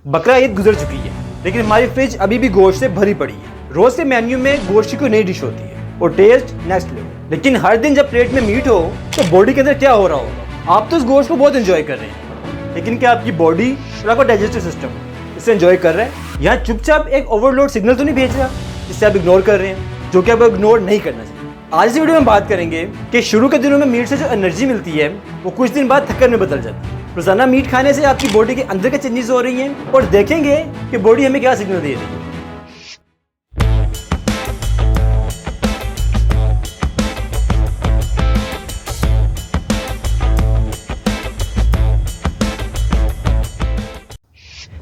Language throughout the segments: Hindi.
बकरा ईद गुजर चुकी है, लेकिन हमारी फ्रिज अभी भी गोश्त से भरी पड़ी है। रोज के मेन्यू में गोश्त की कोई नई डिश होती है और टेस्ट नेक्स्ट लेवल। लेकिन हर दिन जब प्लेट में मीट हो तो बॉडी के अंदर क्या हो रहा होगा? आप तो उस गोश्त को बहुत एंजॉय कर रहे हैं, लेकिन क्या आपकी बॉडी और आपका डाइजेस्टिव सिस्टम इसे एंजॉय कर रहा है? यहाँ चुपचाप एक ओवरलोड सिग्नल तो नहीं भेज रहा जिससे आप इग्नोर कर रहे हैं, जो कि आप इग्नोर नहीं करना चाहिए। आज इस वीडियो में बात करेंगे कि शुरू के दिनों में मीट से जो एनर्जी मिलती है वो कुछ दिन बाद थकन में बदल जाती है। रोजाना मीट खाने से आपकी बॉडी के अंदर के चेंजेस हो रही हैं और देखेंगे कि बॉडी हमें क्या सिग्नल दे रही है।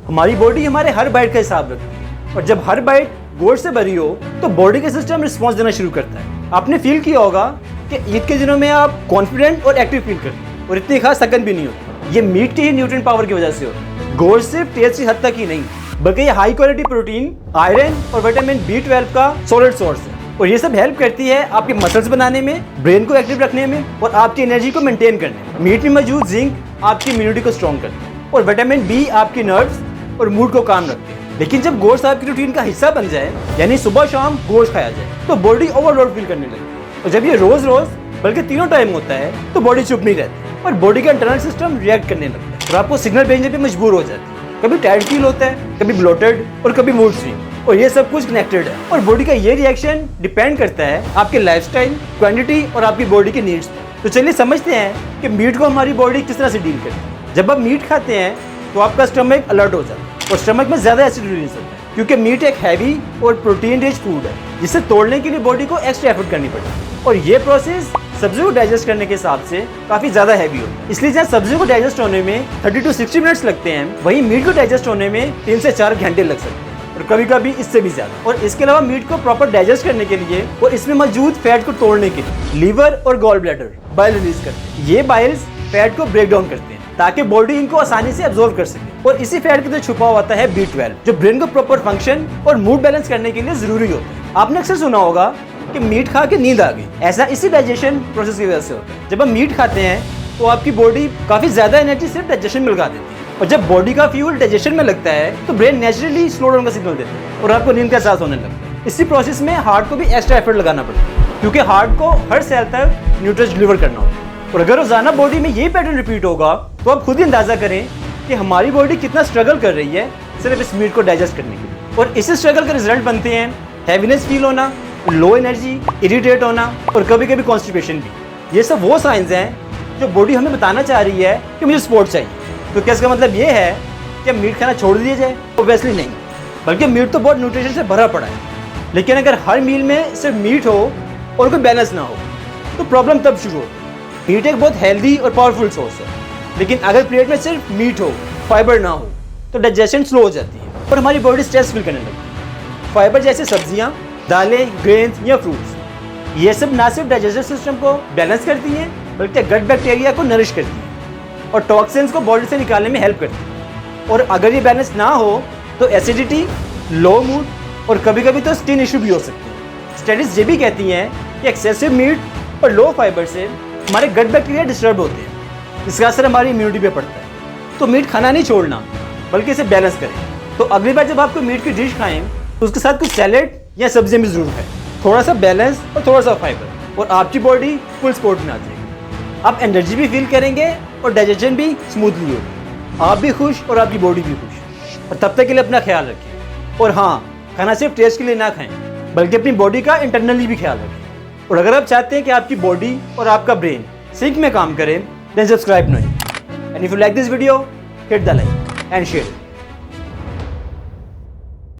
हमारी बॉडी हमारे हर बाइट का हिसाब रखती है और जब हर बाइट गोश्त से भरी हो तो बॉडी का सिस्टम रिस्पॉन्स देना शुरू करता है। आपने फील किया होगा कि ईद के दिनों में आप कॉन्फिडेंट और एक्टिव फील करते हैं और इतनी खास थकन भी नहीं होती। ये मीट की ही न्यूट्रिएंट पावर की वजह से होता है। गोश्त सिर्फ टेस्ट की हद तक ही नहीं, बल्कि ये हाई क्वालिटी प्रोटीन, आयरन और विटामिन B12 का सॉलिड सोर्स है और ये सब हेल्प करती है आपके मसल्स बनाने में, ब्रेन को एक्टिव रखने में और आपकी एनर्जी को मेंटेन करने में। मीट में मौजूद जिंक आपकी इम्यूनिटी को स्ट्रॉन्ग करती है और विटामिन B आपकी नर्व्स और मूड को काम रखते हैं। लेकिन जब गोश्त आपकी रूटीन का हिस्सा बन जाए, यानी सुबह शाम गोश्त खाया जाए, तो बॉडी ओवरलोड फील करने लगती है और जब ये रोज रोज बल्कि तीनों टाइम होता है तो बॉडी चुप नहीं रहती और बॉडी का इंटरनल सिस्टम रिएक्ट करने लगता है और आपको सिग्नल भेजने पे मजबूर हो जाती है। कभी टायर्ड फील होता है, कभी ब्लोटेड और कभी मूड स्विंग, और ये सब कुछ कनेक्टेड है। और बॉडी का ये रिएक्शन डिपेंड करता है आपके लाइफस्टाइल, क्वांटिटी और आपकी बॉडी के नीड्स पे। तो चलिए समझते हैं कि मीट को हमारी बॉडी किस तरह से डील करती है। जब आप मीट खाते हैं तो आपका स्टमक अलर्ट हो जाता है और स्टमक में ज्यादा एसिड रिलीज होता है क्योंकि मीट एक हैवी और प्रोटीन रिच फूड है जिसे तोड़ने के लिए बॉडी को एक्स्ट्रा एफर्ट करनी पड़ती है और ये प्रोसेस सब्जियों को डाइजेस्ट करने के हिसाब से काफी ज्यादा हैवी होता है। इसलिए जहाँ सब्जियों को डाइजेस्ट होने में 30 to 60 मिनट्स लगते हैं, वहीं मीट को डाइजेस्ट होने में 3 से 4 घंटे लग सकते हैं और कभी कभी इससे भी ज्यादा। और इसके अलावा मीट को प्रॉपर डाइजेस्ट करने के लिए और इसमें मौजूद फैट को तोड़ने के लिए लीवर और गॉल ब्लैडर बाइल रिलीज करते हैं। ये बाइल्स फैट को ब्रेक डाउन करते हैं ताकि बॉडी इनको आसानी से एब्जॉर्ब कर सके। और इसी फैट के अंदर छुपा होता है B12, जो ब्रेन को प्रॉपर फंक्शन और मूड बैलेंस करने के लिए जरूरी होता है। आपने अक्सर सुना होगा कि मीट खा के नींद आ गई, ऐसा इसी डाइजेशन प्रोसेस की वजह से होता है। जब हम मीट खाते हैं तो आपकी बॉडी काफी ज्यादा एनर्जी सिर्फ डाइजेशन में लगा देती है और जब बॉडी का फ्यूल डाइजेशन में लगता है तो ब्रेन नेचुरली स्लो डाउन का सिग्नल देता है और आपको नींद का एहसास होने लगता है। इसी प्रोसेस में हार्ट को भी एक्स्ट्रा एफर्ट लगाना पड़ता है क्योंकि हार्ट को हर सेल तक न्यूट्रिएंट्स डिलीवर करना होता है। और अगर रोजाना बॉडी में यही पैटर्न रिपीट होगा तो आप खुद ही अंदाजा करें कि हमारी बॉडी कितना स्ट्रगल कर रही है सिर्फ इस मीट को डाइजेस्ट करने के लिए। और इसी स्ट्रगल के रिजल्ट बनते हैं हैवीनेस फील होना, लो एनर्जी, इरिटेट होना और कभी कभी कॉन्स्टिपेशन भी। ये सब वो साइंस हैं जो बॉडी हमें बताना चाह रही है कि मुझे सपोर्ट चाहिए। तो क्या इसका मतलब ये है कि मीट खाना छोड़ दिया जाए? ऑब्वियसली नहीं, बल्कि मीट तो बहुत न्यूट्रिशन से भरा पड़ा है। लेकिन अगर हर मील में सिर्फ मीट हो और कोई बैलेंस ना हो तो प्रॉब्लम तब शुरू होती है। मीट एक बहुत हेल्दी और पावरफुल सोर्स है, लेकिन अगर प्लेट में सिर्फ मीट हो, फाइबर ना हो, तो डाइजेशन स्लो हो जाती है और हमारी बॉडी स्ट्रेस फील करने लगती है। फाइबर जैसे सब्जियां, दालें, ग्रेन्स या फ्रूट्स, ये सब ना सिर्फ डाइजेस्टिव सिस्टम को बैलेंस करती हैं बल्कि गट बैक्टीरिया को नरिश करती हैं और टॉक्सिन्स को बॉडी से निकालने में हेल्प करती हैं। और अगर ये बैलेंस ना हो तो एसिडिटी, लो मूड और कभी कभी तो स्किन इशू भी हो सकते हैं। स्टडीज ये भी कहती हैं कि एक्सेसिव मीट और लो फाइबर से हमारे गट बैक्टीरिया डिस्टर्ब होते हैं, इसका असर हमारी इम्यूनिटी पे पड़ता है। तो मीट खाना नहीं छोड़ना बल्कि इसे बैलेंस करें। तो अगली बार जब आपको मीट की डिश खाएं तो उसके साथ कुछ सैलेड या सब्जियां भी जरूर खाएं, थोड़ा सा बैलेंस और थोड़ा सा फाइबर, और आपकी बॉडी फुल सपोर्ट में आ जाएगी। आप एनर्जी भी फील करेंगे और डाइजेशन भी स्मूथली होगी। आप भी खुश और आपकी बॉडी भी खुश। और तब तक के लिए अपना ख्याल रखें और हाँ, खाना सिर्फ टेस्ट के लिए ना खाएं बल्कि अपनी बॉडी का इंटरनली भी ख्याल रखें। और अगर आप चाहते हैं कि आपकी बॉडी और आपका ब्रेन सिंक में काम करें, then subscribe now. And if you like this video, hit the like and share it.